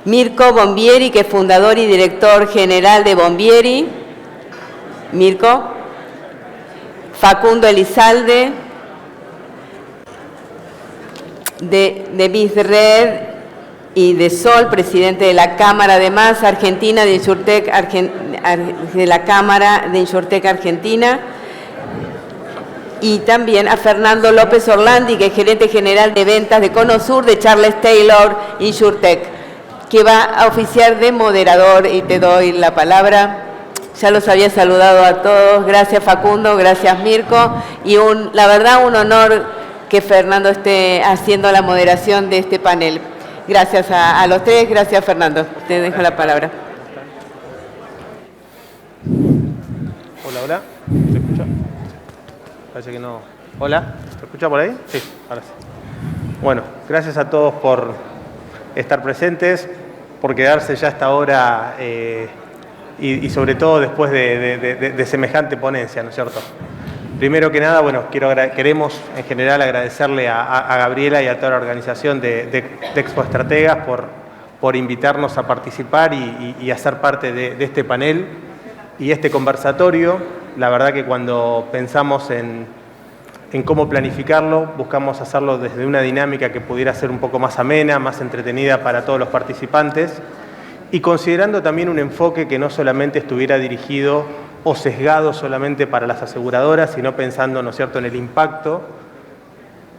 Mirko Bombieri, que es fundador y director general de Bombieri. Mirko. Facundo Elizalde, de Bisred y de Sol, presidente de la Cámara además Argentina de Insurtech, de la Cámara de Insurtech Argentina. Y también a Fernando López Orlandi, que es gerente general de ventas de Cono Sur de Charles Taylor Insurtech, que va a oficiar de moderador, y te doy la palabra. Ya los había saludado a todos. Gracias, Facundo, gracias, Mirko. Y la verdad, un honor que Fernando esté haciendo la moderación de este panel. Gracias a los tres, gracias, Fernando. Te dejo la palabra. Hola, hola. ¿Se escucha? Parece que no. Hola, ¿se escucha por ahí? Sí, ahora sí. Bueno, gracias a todos por estar presentes, por quedarse ya hasta ahora y sobre todo después de semejante ponencia, ¿no es cierto? Primero que nada, bueno, queremos en general agradecerle a Gabriela y a toda la organización de Expo Estrategas por invitarnos a participar y a ser parte de este panel y este conversatorio. La verdad que cuando pensamos en cómo planificarlo, buscamos hacerlo desde una dinámica que pudiera ser un poco más amena, más entretenida para todos los participantes y considerando también un enfoque que no solamente estuviera dirigido o sesgado solamente para las aseguradoras, sino pensando, ¿no es cierto?, en el impacto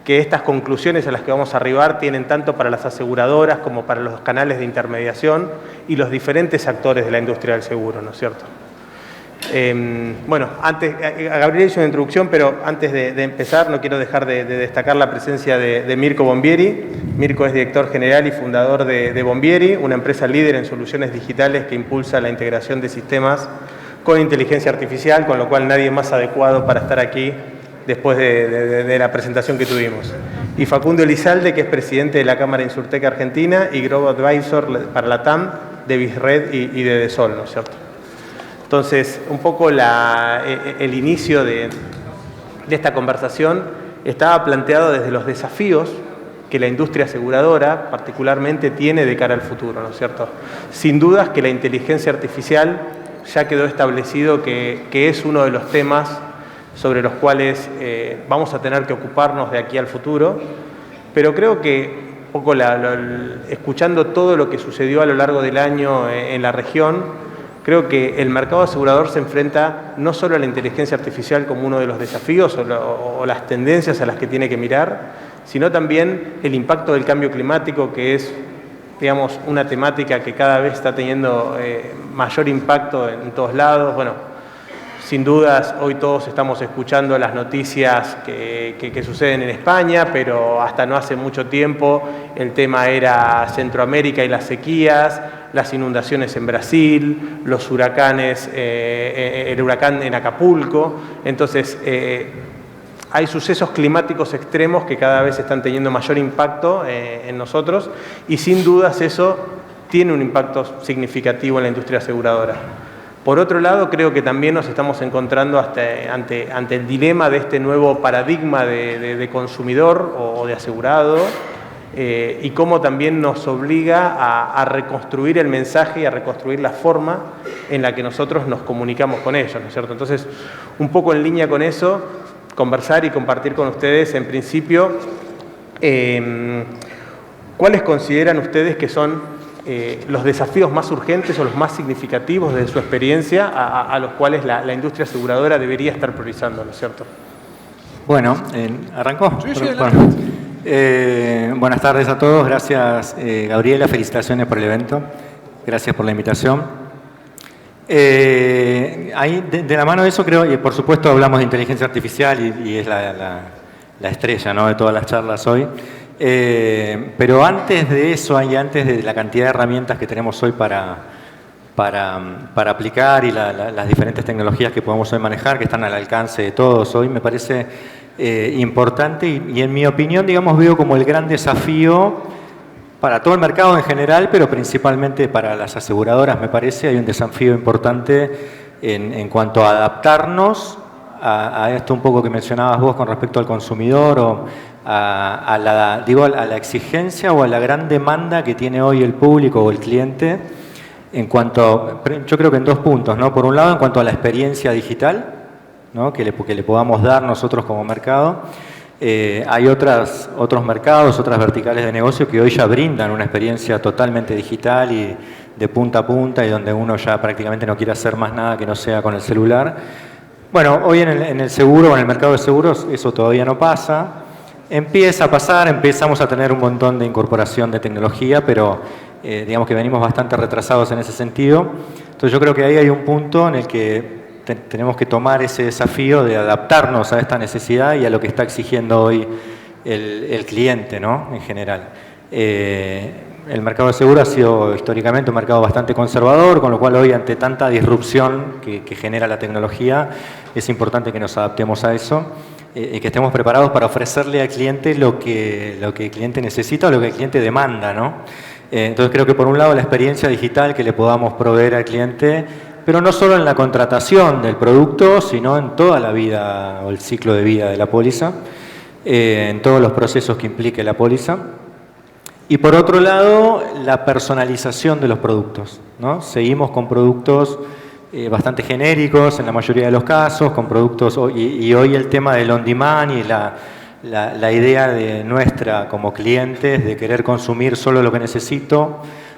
que estas conclusiones a las que vamos a arribar tienen tanto para las aseguradoras como para los canales de intermediación y los diferentes actores de la industria del seguro, ¿no es cierto? Bueno, Gabriela hizo una introducción, pero antes de empezar no quiero dejar de destacar la presencia de Mirko Bombieri. Mirko es director general y fundador de Bombieri, una empresa líder en soluciones digitales que impulsa la integración de sistemas con inteligencia artificial, con lo cual nadie más adecuado para estar aquí después de la presentación que tuvimos. Y Facundo Elizalde, que es presidente de la Cámara de Insurtech Argentina y Global Advisor para la TAM de Bisred y de Sol, ¿no es cierto? Entonces, un poco el inicio de esta conversación estaba planteado desde los desafíos que la industria aseguradora particularmente tiene de cara al futuro, ¿no es cierto? Sin dudas que la inteligencia artificial ya quedó establecido que es uno de los temas sobre los cuales vamos a tener que ocuparnos de aquí al futuro, pero creo que un poco escuchando todo lo que sucedió a lo largo del año en la región, creo que el mercado asegurador se enfrenta no solo a la inteligencia artificial como uno de los desafíos o las tendencias a las que tiene que mirar, sino también el impacto del cambio climático, que es, digamos, una temática que cada vez está teniendo mayor impacto en todos lados. Bueno, sin dudas, hoy todos estamos escuchando las noticias que suceden en España, pero hasta no hace mucho tiempo el tema era Centroamérica y las sequías, las inundaciones en Brasil, los huracanes, el huracán en Acapulco. Entonces, hay sucesos climáticos extremos que cada vez están teniendo mayor impacto en nosotros y sin dudas eso tiene un impacto significativo en la industria aseguradora. Por otro lado, creo que también nos estamos encontrando ante el dilema de este nuevo paradigma de consumidor o de asegurado y cómo también nos obliga a reconstruir el mensaje y a reconstruir la forma en la que nosotros nos comunicamos con ellos, ¿no es cierto? Entonces, un poco en línea con eso, conversar y compartir con ustedes, en principio, ¿cuáles consideran ustedes que son los desafíos más urgentes o los más significativos de su experiencia a los cuales la industria aseguradora debería estar priorizando, ¿no es cierto? Bueno, ¿arrancó? Sí, bueno, buenas tardes a todos. Gracias, Gabriela. Felicitaciones por el evento. Gracias por la invitación. Ahí, de la mano de eso, creo, y por supuesto hablamos de inteligencia artificial y es la estrella, ¿no?, de todas las charlas hoy. Pero antes de eso y antes de la cantidad de herramientas que tenemos hoy para aplicar y las diferentes tecnologías que podemos hoy manejar, que están al alcance de todos hoy, me parece importante y en mi opinión, digamos, veo como el gran desafío para todo el mercado en general, pero principalmente para las aseguradoras, me parece, hay un desafío importante en cuanto a adaptarnos a esto un poco que mencionabas vos con respecto al consumidor o a la exigencia o a la gran demanda que tiene hoy el público o el cliente en cuanto, yo creo que en 2 puntos, ¿no? Por un lado, en cuanto a la experiencia digital, ¿no? que le podamos dar nosotros como mercado. Hay otros mercados, otras verticales de negocio que hoy ya brindan una experiencia totalmente digital y de punta a punta y donde uno ya prácticamente no quiere hacer más nada que no sea con el celular. Bueno, hoy en el seguro, en el mercado de seguros, eso todavía no pasa. Empieza a pasar, empezamos a tener un montón de incorporación de tecnología, pero digamos que venimos bastante retrasados en ese sentido. Entonces yo creo que ahí hay un punto en el que tenemos que tomar ese desafío de adaptarnos a esta necesidad y a lo que está exigiendo hoy el cliente, ¿no? En general. El mercado de seguros ha sido históricamente un mercado bastante conservador, con lo cual hoy ante tanta disrupción que genera la tecnología, es importante que nos adaptemos a eso y que estemos preparados para ofrecerle al cliente lo que el cliente necesita o lo que el cliente demanda, ¿no? Entonces creo que por un lado la experiencia digital que le podamos proveer al cliente, pero no solo en la contratación del producto, sino en toda la vida o el ciclo de vida de la póliza, en todos los procesos que implique la póliza. Y por otro lado, la personalización de los productos, ¿no? Seguimos con productos bastante genéricos en la mayoría de los casos, con productos, y hoy el tema del on demand y la idea de nuestra como clientes de querer consumir solo lo que necesito,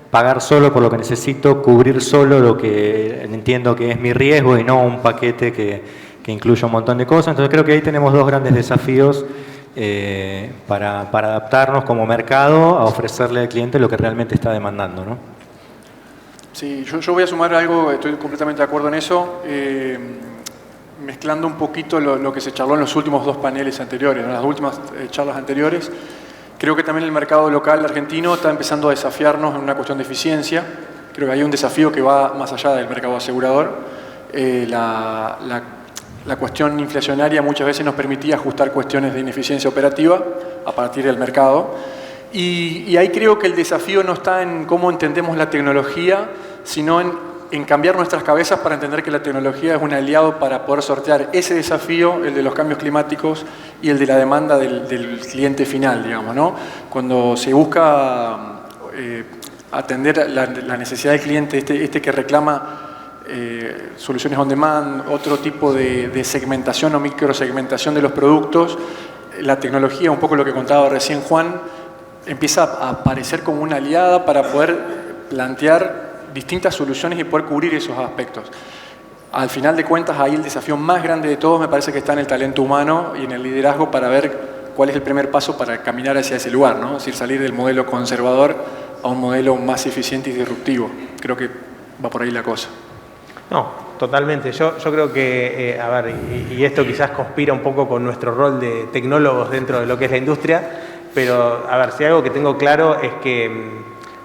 pagar solo por lo que necesito, cubrir solo lo que entiendo que es mi riesgo y no un paquete que incluya un montón de cosas. Entonces creo que ahí tenemos 2 grandes desafíos para adaptarnos como mercado a ofrecerle al cliente lo que realmente está demandando, ¿no? Sí, yo voy a sumar algo, estoy completamente de acuerdo en eso, mezclando un poquito lo que se charló en los últimos 2 paneles anteriores, en las últimas charlas anteriores. Creo que también el mercado local argentino está empezando a desafiarnos en una cuestión de eficiencia. Creo que hay un desafío que va más allá del mercado asegurador. La cuestión inflacionaria muchas veces nos permitía ajustar cuestiones de ineficiencia operativa a partir del mercado. Y ahí creo que el desafío no está en cómo entendemos la tecnología, sino en cambiar nuestras cabezas para entender que la tecnología es un aliado para poder sortear ese desafío, el de los cambios climáticos y el de la demanda del cliente final, digamos, ¿no? Cuando se busca atender la necesidad del cliente, este que reclama soluciones on demand, otro tipo de segmentación o microsegmentación de los productos, la tecnología, un poco lo que contaba recién Juan, empieza a aparecer como una aliada para poder plantear distintas soluciones y poder cubrir esos aspectos. Al final de cuentas, ahí el desafío más grande de todos me parece que está en el talento humano y en el liderazgo para ver cuál es el primer paso para caminar hacia ese lugar, ¿no? Es decir, salir del modelo conservador a un modelo más eficiente y disruptivo. Creo que va por ahí la cosa. No, totalmente. Yo creo que, a ver, y esto quizás conspira un poco con nuestro rol de tecnólogos dentro de lo que es la industria, pero, a ver, si algo que tengo claro es que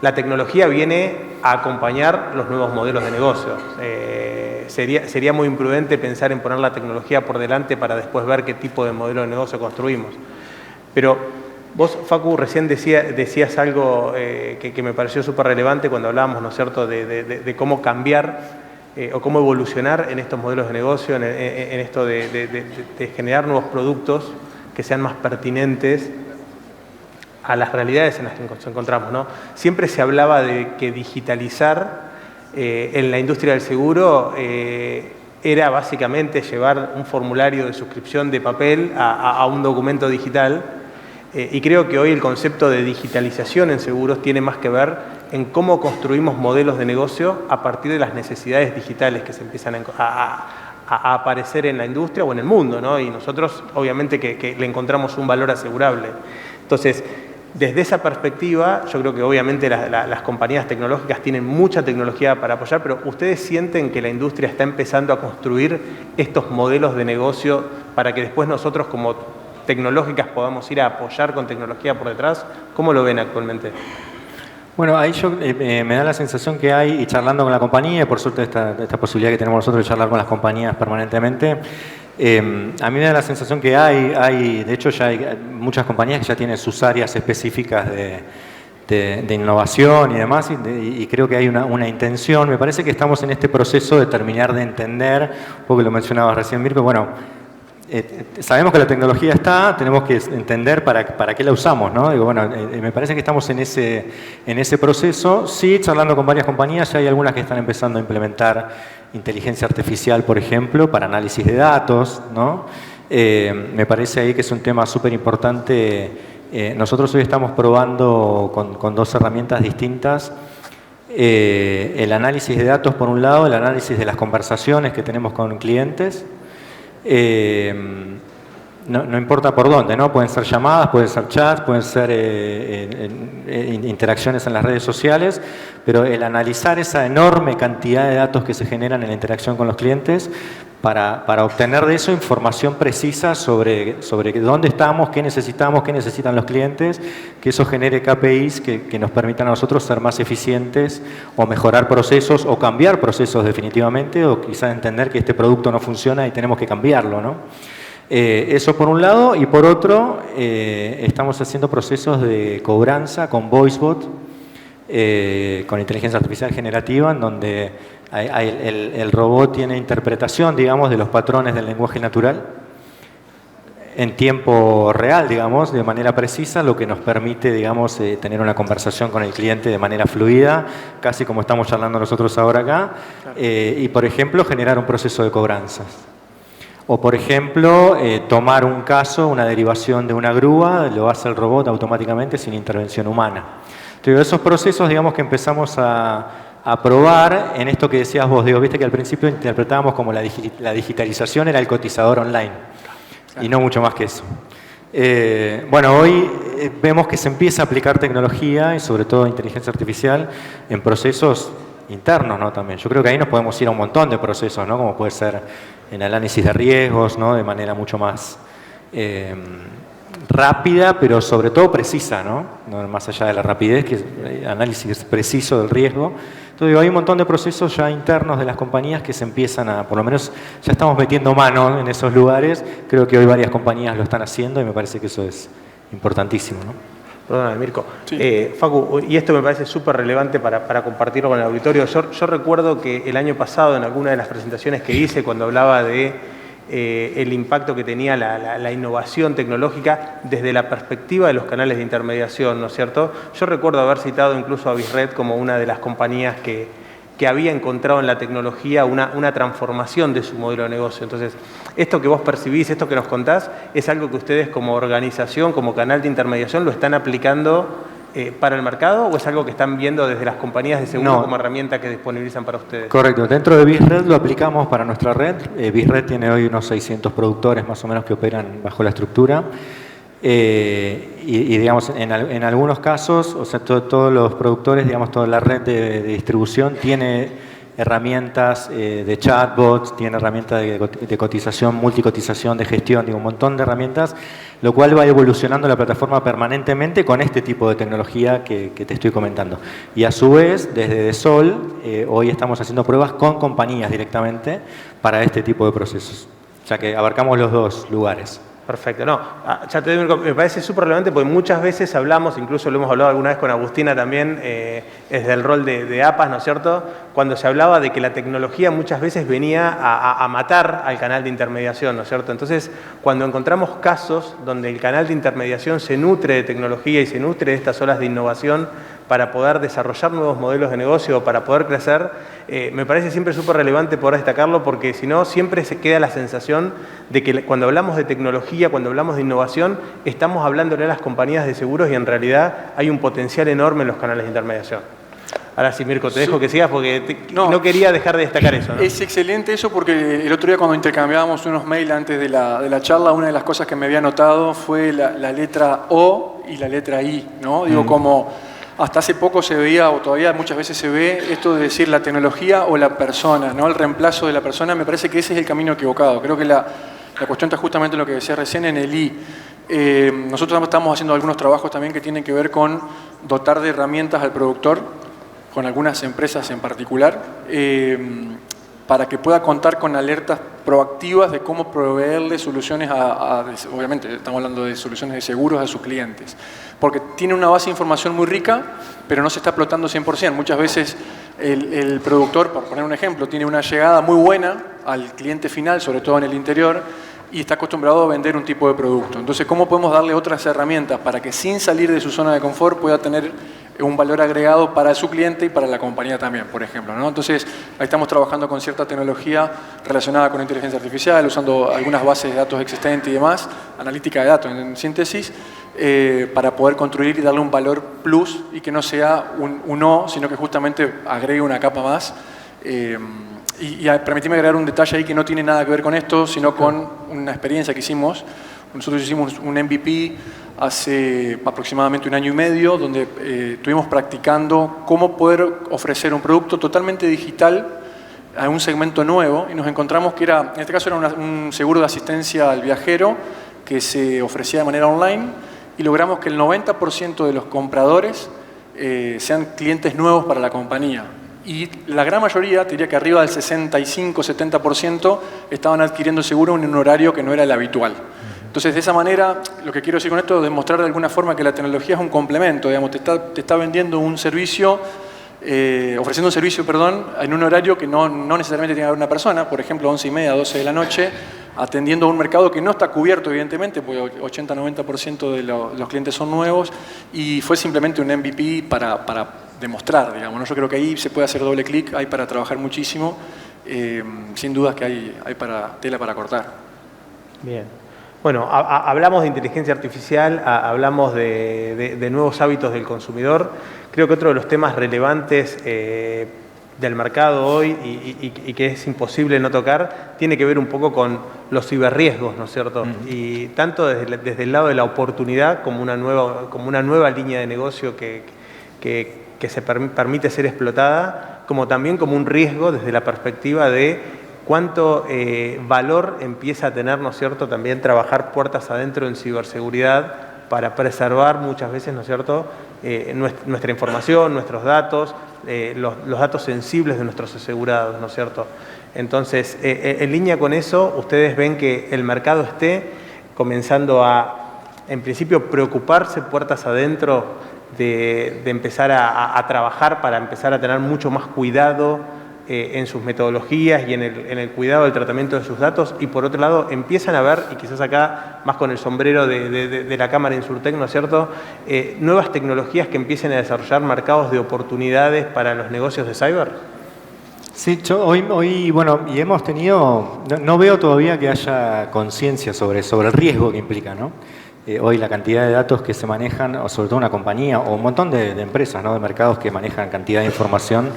la tecnología viene a acompañar los nuevos modelos de negocio. Sería muy imprudente pensar en poner la tecnología por delante para después ver qué tipo de modelo de negocio construimos. Pero vos, Facu, recién decías algo que me pareció súper relevante cuando hablábamos, ¿no es cierto?, de cómo cambiar o cómo evolucionar en estos modelos de negocio, en esto de generar nuevos productos que sean más pertinentes a las realidades en las que nos encontramos, ¿no? Siempre se hablaba de que digitalizar en la industria del seguro era básicamente llevar un formulario de suscripción de papel a un documento digital, y creo que hoy el concepto de digitalización en seguros tiene más que ver en cómo construimos modelos de negocio a partir de las necesidades digitales que se empiezan a aparecer en la industria o en el mundo, ¿no? Y nosotros obviamente que le encontramos un valor asegurable. Entonces, desde esa perspectiva, yo creo que obviamente las compañías tecnológicas tienen mucha tecnología para apoyar, pero ¿ustedes sienten que la industria está empezando a construir estos modelos de negocio para que después nosotros como tecnológicas podamos ir a apoyar con tecnología por detrás? ¿Cómo lo ven actualmente? Bueno, ahí me da la sensación que hay, y charlando con la compañía, y por suerte esta posibilidad que tenemos nosotros de charlar con las compañías permanentemente, a mí me da la sensación que de hecho ya hay muchas compañías que ya tienen sus áreas específicas de innovación y demás, y creo que hay una intención. Me parece que estamos en este proceso de terminar de entender, un poco lo mencionabas recién, Mirko, bueno, sabemos que la tecnología está, tenemos que entender para qué la usamos, ¿no? Digo, bueno, me parece que estamos en ese proceso. Sí, charlando con varias compañías, ya hay algunas que están empezando a implementar inteligencia artificial, por ejemplo, para análisis de datos, ¿no? Me parece ahí que es un tema súper importante. Nosotros hoy estamos probando con dos herramientas distintas. El análisis de datos, por un lado, el análisis de las conversaciones que tenemos con clientes. No importa por dónde, ¿no? Pueden ser llamadas, pueden ser chats, pueden ser interacciones en las redes sociales, pero el analizar esa enorme cantidad de datos que se generan en la interacción con los clientes para obtener de eso información precisa sobre dónde estamos, qué necesitamos, qué necesitan los clientes, que eso genere KPIs que nos permitan a nosotros ser más eficientes o mejorar procesos o cambiar procesos definitivamente, o quizás entender que este producto no funciona y tenemos que cambiarlo, ¿no? Eso por un lado, y por otro, estamos haciendo procesos de cobranza con VoiceBot, con inteligencia artificial generativa, en donde el robot tiene interpretación, digamos, de los patrones del lenguaje natural en tiempo real, digamos, de manera precisa, lo que nos permite, digamos, tener una conversación con el cliente de manera fluida, casi como estamos charlando nosotros ahora acá, y, por ejemplo, generar un proceso de cobranzas. O, por ejemplo, tomar un caso, una derivación de una grúa, lo hace el robot automáticamente sin intervención humana. Entonces, esos procesos, digamos, que empezamos a probar en esto que decías vos, digo, viste que al principio interpretábamos como la digitalización era el cotizador online, y no mucho más que eso. Bueno, hoy vemos que se empieza a aplicar tecnología y sobre todo inteligencia artificial en procesos internos, ¿no? También. Yo creo que ahí nos podemos ir a un montón de procesos, ¿no? Como puede ser en análisis de riesgos, ¿no? De manera mucho más rápida, pero sobre todo precisa, ¿no? No más allá de la rapidez, que es análisis preciso del riesgo. Entonces, digo, hay un montón de procesos ya internos de las compañías que se empiezan a, por lo menos ya estamos metiendo mano en esos lugares. Creo que hoy varias compañías lo están haciendo y me parece que eso es importantísimo, ¿no? Perdóname, Mirko. Sí. Facu, y esto me parece súper relevante para compartirlo con el auditorio. Yo recuerdo que el año pasado, en alguna de las presentaciones que hice, cuando hablaba de el impacto que tenía la innovación tecnológica desde la perspectiva de los canales de intermediación, ¿no es cierto? Yo recuerdo haber citado incluso a Bizred como una de las compañías que había encontrado en la tecnología una transformación de su modelo de negocio. Entonces, esto que vos percibís, esto que nos contás, es algo que ustedes como organización, como canal de intermediación, lo están aplicando para el mercado, o es algo que están viendo desde las compañías de seguro como herramienta que disponibilizan para ustedes? Correcto. Dentro de Bizred lo aplicamos para nuestra red. Bizred tiene hoy unos 600 productores más o menos que operan bajo la estructura. Y digamos, en algunos casos, o sea, todos los productores, digamos, toda la red de distribución tiene herramientas de chatbots, tiene herramientas de cotización, multicotización, de gestión, digo, un montón de herramientas, lo cual va evolucionando la plataforma permanentemente con este tipo de tecnología que te estoy comentando. Y a su vez, desde DeSol, hoy estamos haciendo pruebas con compañías directamente para este tipo de procesos. O sea que abarcamos los dos lugares. Perfecto. No, ya te digo, me parece súper relevante porque muchas veces hablamos, incluso lo hemos hablado alguna vez con Agustina también, desde el rol de APAS, ¿no es cierto? Cuando se hablaba de que la tecnología muchas veces venía a matar al canal de intermediación, ¿no es cierto? Entonces, cuando encontramos casos donde el canal de intermediación se nutre de tecnología y se nutre de estas olas de innovación para poder desarrollar nuevos modelos de negocio, para poder crecer, me parece siempre súper relevante poder destacarlo, porque si no, siempre se queda la sensación de que cuando hablamos de tecnología, cuando hablamos de innovación, estamos hablándole a las compañías de seguros y en realidad hay un potencial enorme en los canales de intermediación. Ahora sí, Mirko, te dejo que sigas porque no quería dejar de destacar eso, ¿no? Es excelente eso, porque el otro día cuando intercambiábamos unos mails antes de la charla, una de las cosas que me había notado fue la letra O y la letra I, ¿no? Digo, como hasta hace poco se veía, o todavía muchas veces se ve, esto de decir la tecnología o la persona, ¿no? El reemplazo de la persona, me parece que ese es el camino equivocado. Creo que la cuestión está justamente en lo que decía recién en el I. Nosotros estamos haciendo algunos trabajos también que tienen que ver con dotar de herramientas al productor, con algunas empresas en particular, para que pueda contar con alertas proactivas de cómo proveerle soluciones obviamente estamos hablando de soluciones de seguros a sus clientes, porque tiene una base de información muy rica, pero no se está explotando 100%. Muchas veces el productor, por poner un ejemplo, tiene una llegada muy buena al cliente final, sobre todo en el interior, y está acostumbrado a vender un tipo de producto. Entonces, ¿cómo podemos darle otras herramientas para que sin salir de su zona de confort pueda tener un valor agregado para su cliente y para la compañía también, por ejemplo, ¿no? Entonces, ahí estamos trabajando con cierta tecnología relacionada con inteligencia artificial, usando algunas bases de datos existentes y demás, analítica de datos en síntesis, para poder construir y darle un valor plus y que no sea un no, sino que justamente agregue una capa más. Y permíteme agregar un detalle ahí que no tiene nada que ver con esto, sino con una experiencia que hicimos. Nosotros hicimos un MVP hace aproximadamente 1 año y medio, donde estuvimos practicando cómo poder ofrecer un producto totalmente digital a un segmento nuevo, y nos encontramos que era, en este caso era un seguro de asistencia al viajero que se ofrecía de manera online, y logramos que el 90% de los compradores sean clientes nuevos para la compañía. Y la gran mayoría, te diría que arriba del 65-70%, estaban adquiriendo seguro en un horario que no era el habitual. Entonces, de esa manera, lo que quiero decir con esto es demostrar de alguna forma que la tecnología es un complemento. Digamos, te está vendiendo un servicio, ofreciendo un servicio, en un horario que no necesariamente tiene que haber una persona, por ejemplo, 11:30, 12 de la noche, atendiendo a un mercado que no está cubierto, evidentemente, porque 80-90% de los clientes son nuevos, y fue simplemente un MVP para demostrar, digamos, ¿no? Yo creo que ahí se puede hacer doble clic, hay para trabajar muchísimo, sin dudas que hay tela para cortar. Bien. Bueno, hablamos de inteligencia artificial, hablamos de nuevos hábitos del consumidor. Creo que otro de los temas relevantes del mercado hoy y que es imposible no tocar, tiene que ver un poco con los ciberriesgos, ¿no es cierto? Y tanto desde el lado de la oportunidad como una nueva línea de negocio que se permite ser explotada, como también como un riesgo desde la perspectiva de cuánto valor empieza a tener, ¿no es cierto?, también trabajar puertas adentro en ciberseguridad para preservar muchas veces, ¿no es cierto?, nuestra información, nuestros datos, los datos sensibles de nuestros asegurados, ¿no es cierto? Entonces, en línea con eso, ustedes ven que el mercado esté comenzando a, en principio, preocuparse puertas adentro de empezar a trabajar para empezar a tener mucho más cuidado en sus metodologías y en el cuidado del tratamiento de sus datos, y por otro lado empiezan a ver, y quizás acá más con el sombrero de la Cámara Insurtech, ¿no es cierto?, nuevas tecnologías que empiecen a desarrollar mercados de oportunidades para los negocios de cyber. Sí, yo hoy bueno, y hemos tenido, no veo todavía que haya conciencia sobre el riesgo que implica, ¿no? Hoy la cantidad de datos que se manejan, o sobre todo una compañía o un montón de empresas, ¿no?, de mercados que manejan cantidad de información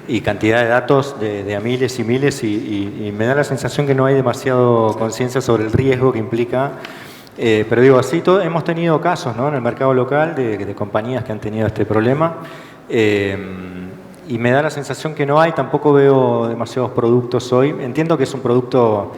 y cantidad de datos de a miles y miles, y me da la sensación que no hay demasiado conciencia sobre el riesgo que implica. Pero digo, así hemos tenido casos, ¿no?, en el mercado local de compañías que han tenido este problema, y me da la sensación que no hay, tampoco veo demasiados productos hoy. Entiendo que es un producto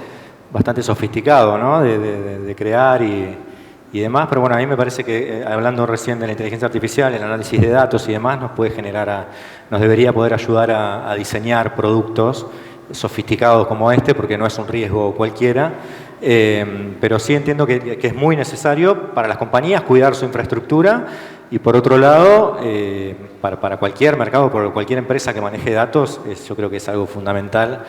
bastante sofisticado, ¿no?, de crear y demás, pero bueno, a mí me parece que, hablando recién de la inteligencia artificial, el análisis de datos y demás, nos debería poder ayudar a diseñar productos sofisticados como este, porque no es un riesgo cualquiera, pero sí entiendo que es muy necesario para las compañías cuidar su infraestructura, y por otro lado, para cualquier mercado, por cualquier empresa que maneje datos, yo creo que es algo fundamental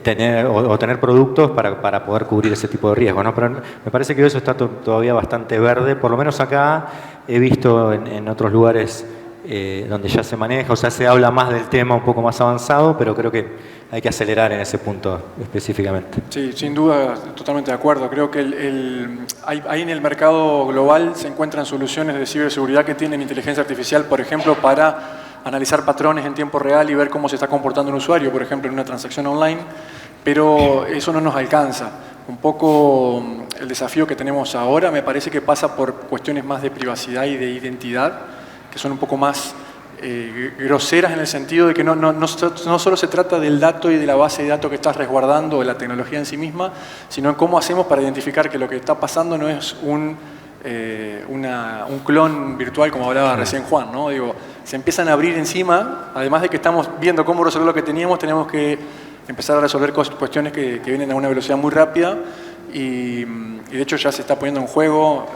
tener productos para poder cubrir ese tipo de riesgos, ¿no? Pero me parece que eso está todavía bastante verde, por lo menos acá he visto en otros lugares donde ya se maneja, o sea, se habla más del tema un poco más avanzado, pero creo que hay que acelerar en ese punto específicamente. Sí, sin duda, totalmente de acuerdo. Creo que ahí en el mercado global se encuentran soluciones de ciberseguridad que tienen inteligencia artificial, por ejemplo, para analizar patrones en tiempo real y ver cómo se está comportando un usuario, por ejemplo, en una transacción online, pero eso no nos alcanza. Un poco el desafío que tenemos ahora me parece que pasa por cuestiones más de privacidad y de identidad, que son un poco más groseras en el sentido de que no solo se trata del dato y de la base de datos que estás resguardando, de la tecnología en sí misma, sino en cómo hacemos para identificar que lo que está pasando no es un clon virtual, como hablaba recién Juan, ¿no? Digo, se empiezan a abrir encima, además de que estamos viendo cómo resolver lo que teníamos, tenemos que empezar a resolver cuestiones que vienen a una velocidad muy rápida, y de hecho ya se está poniendo en juego,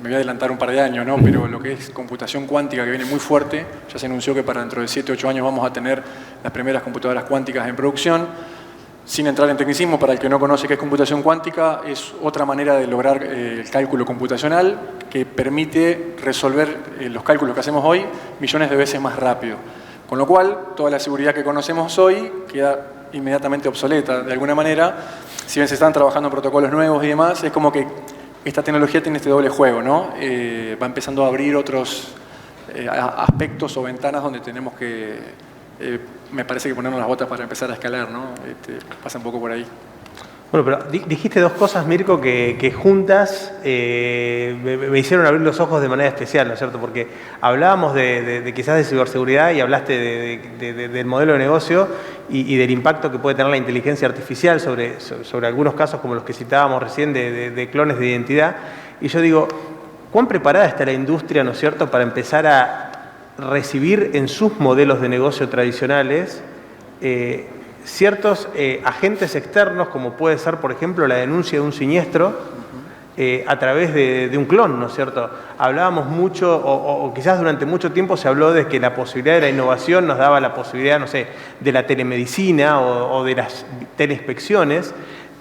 me voy a adelantar un par de años, ¿no?, pero lo que es computación cuántica, que viene muy fuerte, ya se anunció que para dentro de 7 o 8 años vamos a tener las primeras computadoras cuánticas en producción. sin entrar en tecnicismo, para el que no conoce qué es computación cuántica, es otra manera de lograr el cálculo computacional que permite resolver los cálculos que hacemos hoy millones de veces más rápido. Con lo cual, toda la seguridad que conocemos hoy queda inmediatamente obsoleta. De alguna manera, si bien se están trabajando en protocolos nuevos y demás, es como que esta tecnología tiene este doble juego, ¿no? Va empezando a abrir otros aspectos o ventanas donde tenemos que, me parece que ponernos las botas para empezar a escalar, ¿no? Pasa un poco por ahí. Bueno, pero dijiste dos cosas, Mirko, que juntas me hicieron abrir los ojos de manera especial, ¿no es cierto? Porque hablábamos quizás de ciberseguridad y hablaste del modelo de negocio y del impacto que puede tener la inteligencia artificial sobre algunos casos como los que citábamos recién de clones de identidad. Y yo digo, ¿cuán preparada está la industria, ¿no es cierto?, para empezar a recibir en sus modelos de negocio tradicionales ciertos agentes externos, como puede ser, por ejemplo, la denuncia de un siniestro a través de un clon, ¿no es cierto? Hablábamos mucho, o quizás durante mucho tiempo se habló de que la posibilidad de la innovación nos daba la posibilidad, no sé, de la telemedicina o de las teleinspecciones,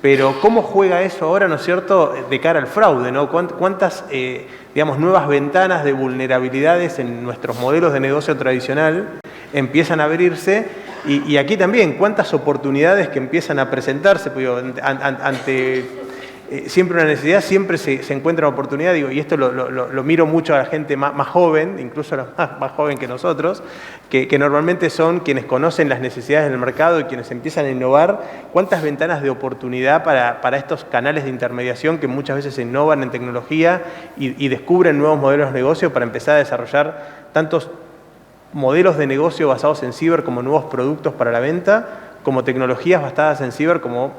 pero ¿cómo juega eso ahora, ¿no es cierto?, de cara al fraude, ¿no? ¿Cuántas, digamos, nuevas ventanas de vulnerabilidades en nuestros modelos de negocio tradicional empiezan a abrirse? Y aquí también, ¿cuántas oportunidades que empiezan a presentarse? Pues, ante siempre una necesidad, siempre se encuentra una oportunidad, digo, y esto lo miro mucho a la gente más joven, incluso a la más joven que nosotros, que normalmente son quienes conocen las necesidades del mercado y quienes empiezan a innovar. ¿Cuántas ventanas de oportunidad para estos canales de intermediación que muchas veces se innovan en tecnología y descubren nuevos modelos de negocio para empezar a desarrollar tantos modelos de negocio basados en ciber como nuevos productos para la venta, como tecnologías basadas en ciber como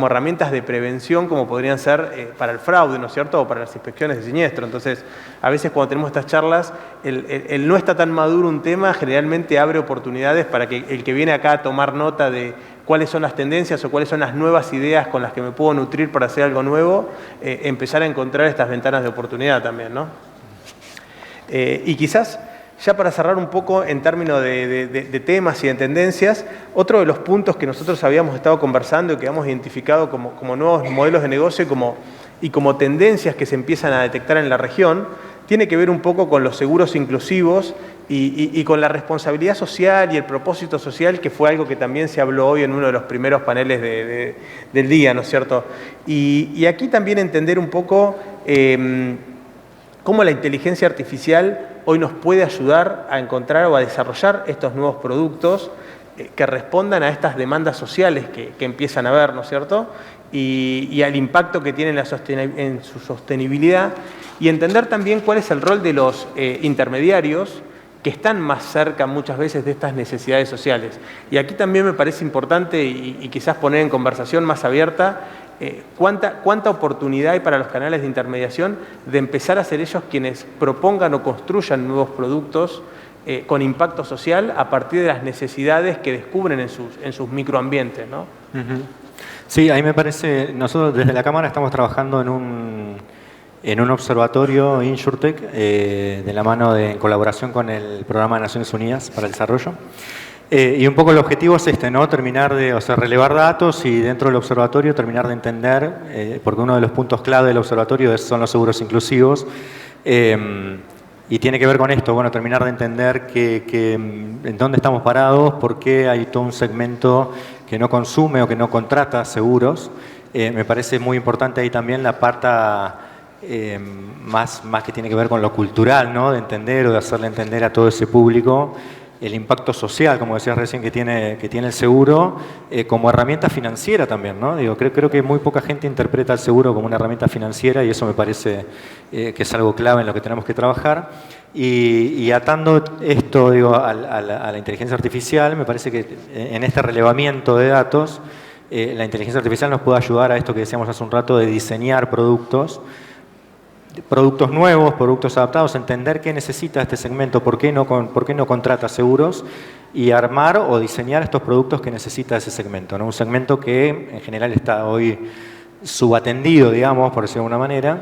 herramientas de prevención, como podrían ser para el fraude, ¿no es cierto?, o para las inspecciones de siniestro? Entonces, a veces cuando tenemos estas charlas, el no está tan maduro un tema generalmente abre oportunidades para que el que viene acá a tomar nota de cuáles son las tendencias o cuáles son las nuevas ideas con las que me puedo nutrir para hacer algo nuevo, empezar a encontrar estas ventanas de oportunidad también, ¿no? Y quizás, ya para cerrar un poco en términos de temas y de tendencias, otro de los puntos que nosotros habíamos estado conversando y que hemos identificado como nuevos modelos de negocio y como tendencias que se empiezan a detectar en la región, tiene que ver un poco con los seguros inclusivos y con la responsabilidad social y el propósito social, que fue algo que también se habló hoy en uno de los primeros paneles del día, ¿no es cierto? Y aquí también entender un poco cómo la inteligencia artificial hoy nos puede ayudar a encontrar o a desarrollar estos nuevos productos que respondan a estas demandas sociales que empiezan a ver, ¿no es cierto? Y al impacto que tienen en su sostenibilidad, y entender también cuál es el rol de los intermediarios que están más cerca muchas veces de estas necesidades sociales. Y aquí también me parece importante y quizás poner en conversación más abierta cuánta oportunidad hay para los canales de intermediación de empezar a ser ellos quienes propongan o construyan nuevos productos con impacto social a partir de las necesidades que descubren en sus microambientes, ¿no? Sí, ahí me parece, nosotros desde la Cámara estamos trabajando en un observatorio InsurTech de la mano en colaboración con el Programa de Naciones Unidas para el Desarrollo. Y un poco el objetivo es este, ¿no? Terminar de, relevar datos y dentro del observatorio terminar de entender, porque uno de los puntos clave del observatorio son los seguros inclusivos, y tiene que ver con esto, bueno, terminar de entender en dónde estamos parados, por qué hay todo un segmento que no consume o que no contrata seguros. Me parece muy importante ahí también la parte más que tiene que ver con lo cultural, ¿no? De entender o de hacerle entender a todo ese público el impacto social, como decías recién, que tiene el seguro como herramienta financiera también, ¿no? Digo, creo que muy poca gente interpreta el seguro como una herramienta financiera y eso me parece que es algo clave en lo que tenemos que trabajar. Y atando esto, digo, a la inteligencia artificial, me parece que en este relevamiento de datos, la inteligencia artificial nos puede ayudar a esto que decíamos hace un rato de diseñar productos nuevos, productos adaptados, entender qué necesita este segmento, por qué no contrata seguros y armar o diseñar estos productos que necesita ese segmento, ¿no? Un segmento que en general está hoy subatendido, digamos, por decirlo de alguna manera,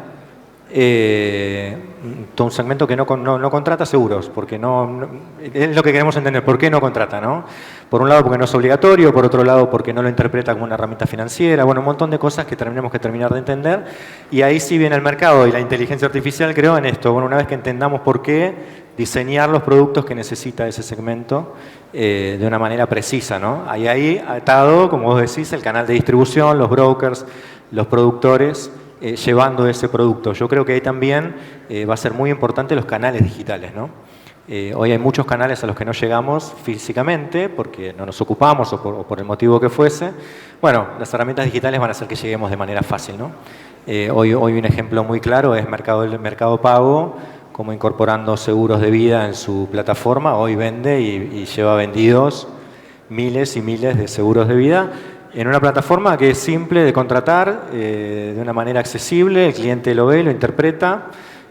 todo un segmento que no contrata seguros, porque es lo que queremos entender, ¿por qué no contrata? ¿No? Por un lado porque no es obligatorio, por otro lado porque no lo interpreta como una herramienta financiera, bueno, un montón de cosas que tenemos que terminar de entender, y ahí sí viene el mercado y la inteligencia artificial, creo, en esto. Bueno, una vez que entendamos por qué, diseñar los productos que necesita ese segmento de una manera precisa, ¿no? Ahí atado, como vos decís, el canal de distribución, los brokers, los productores, llevando ese producto. Yo creo que ahí también va a ser muy importante los canales digitales, ¿no? Hoy hay muchos canales a los que no llegamos físicamente porque no nos ocupamos o por el motivo que fuese. Bueno, las herramientas digitales van a hacer que lleguemos de manera fácil, ¿no? Hoy un ejemplo muy claro es Mercado Pago, como incorporando seguros de vida en su plataforma, hoy vende y lleva vendidos miles y miles de seguros de vida en una plataforma que es simple de contratar, de una manera accesible, el cliente lo ve, lo interpreta.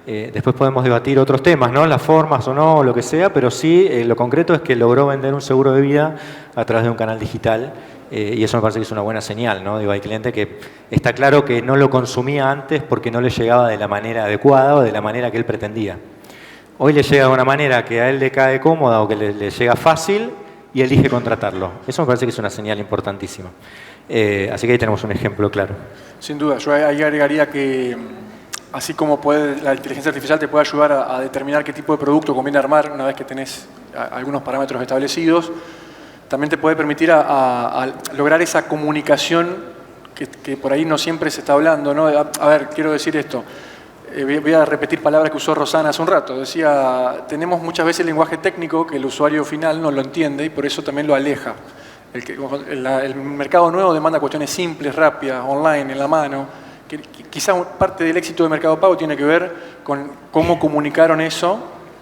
Después podemos debatir otros temas, ¿no? Las formas o no, lo que sea, pero sí, lo concreto es que logró vender un seguro de vida a través de un canal digital, y eso me parece que es una buena señal, ¿no? Digo, hay cliente que está claro que no lo consumía antes porque no le llegaba de la manera adecuada o de la manera que él pretendía. Hoy le llega de una manera que a él le cae cómoda o que le llega fácil, y elige contratarlo. Eso me parece que es una señal importantísima. Así que ahí tenemos un ejemplo claro. Sin duda, yo ahí agregaría que así como la inteligencia artificial te puede ayudar a determinar qué tipo de producto conviene armar una vez que tenés algunos parámetros establecidos, también te puede permitir a lograr esa comunicación que por ahí no siempre se está hablando, ¿no? A ver, quiero decir esto. Voy a repetir palabras que usó Rosana hace un rato. Decía, tenemos muchas veces el lenguaje técnico que el usuario final no lo entiende y por eso también lo aleja. El mercado nuevo demanda cuestiones simples, rápidas, online, en la mano. Quizás parte del éxito de Mercado Pago tiene que ver con cómo comunicaron eso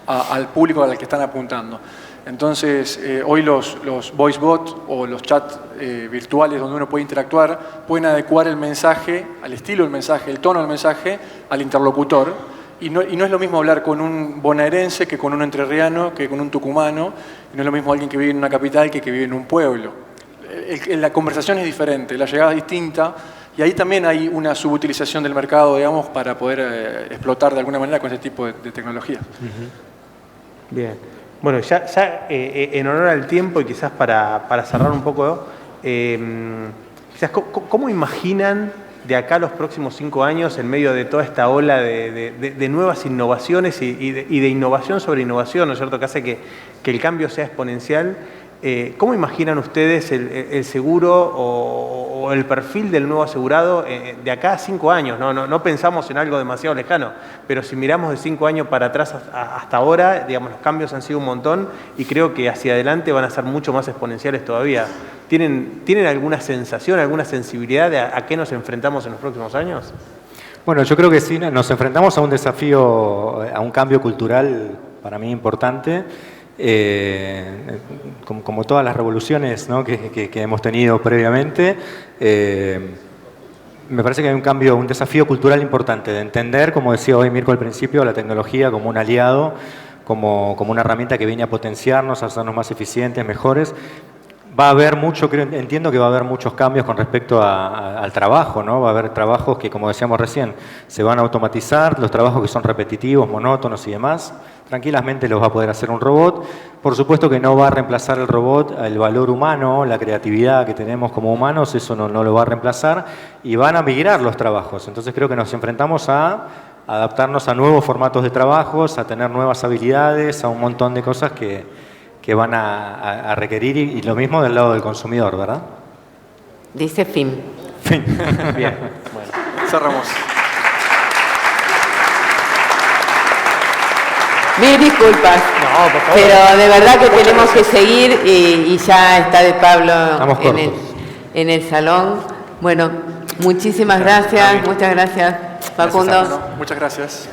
al público al que están apuntando. Entonces, hoy los voice bots o los chats virtuales donde uno puede interactuar pueden adecuar el mensaje, al estilo del mensaje, el tono del mensaje, al interlocutor. Y no es lo mismo hablar con un bonaerense que con un entrerriano, que con un tucumano. Y no es lo mismo alguien que vive en una capital que vive en un pueblo. La conversación es diferente, la llegada es distinta. Y ahí también hay una subutilización del mercado, digamos, para poder explotar de alguna manera con ese tipo de tecnología. Bien. Bueno, ya en honor al tiempo y quizás para cerrar un poco, quizás, ¿cómo imaginan de acá a los próximos 5 años, en medio de toda esta ola de nuevas innovaciones y de innovación sobre innovación, ¿no es cierto?, que hace que el cambio sea exponencial? ¿Cómo imaginan ustedes el seguro o el perfil del nuevo asegurado de acá a 5 años? No pensamos en algo demasiado lejano, pero si miramos de 5 años para atrás hasta ahora, digamos, los cambios han sido un montón y creo que hacia adelante van a ser mucho más exponenciales todavía. ¿Tienen alguna sensación, alguna sensibilidad de a qué nos enfrentamos en los próximos años? Bueno, yo creo que sí, nos enfrentamos a un desafío, a un cambio cultural para mí importante. Como todas las revoluciones, ¿no?, que hemos tenido previamente, me parece que hay un desafío cultural importante de entender, como decía hoy Mirko al principio, la tecnología como un aliado, como una herramienta que viene a potenciarnos, a hacernos más eficientes, mejores. Va a haber entiendo que va a haber muchos cambios con respecto al trabajo, ¿no? Va a haber trabajos que, como decíamos recién, se van a automatizar, los trabajos que son repetitivos, monótonos y demás, tranquilamente los va a poder hacer un robot. Por supuesto que no va a reemplazar el robot el valor humano, la creatividad que tenemos como humanos, eso no lo va a reemplazar, y van a migrar los trabajos. Entonces creo que nos enfrentamos a adaptarnos a nuevos formatos de trabajos, a tener nuevas habilidades, a un montón de cosas que van a requerir, y lo mismo del lado del consumidor, ¿verdad? Dice fin. Fin. Bien, bueno. Cerramos. Mil disculpas, No, por favor. pero de verdad que tenemos que seguir y ya está de Pablo en el salón. Bueno, muchísimas gracias, muchas gracias, Facundo. Muchas gracias.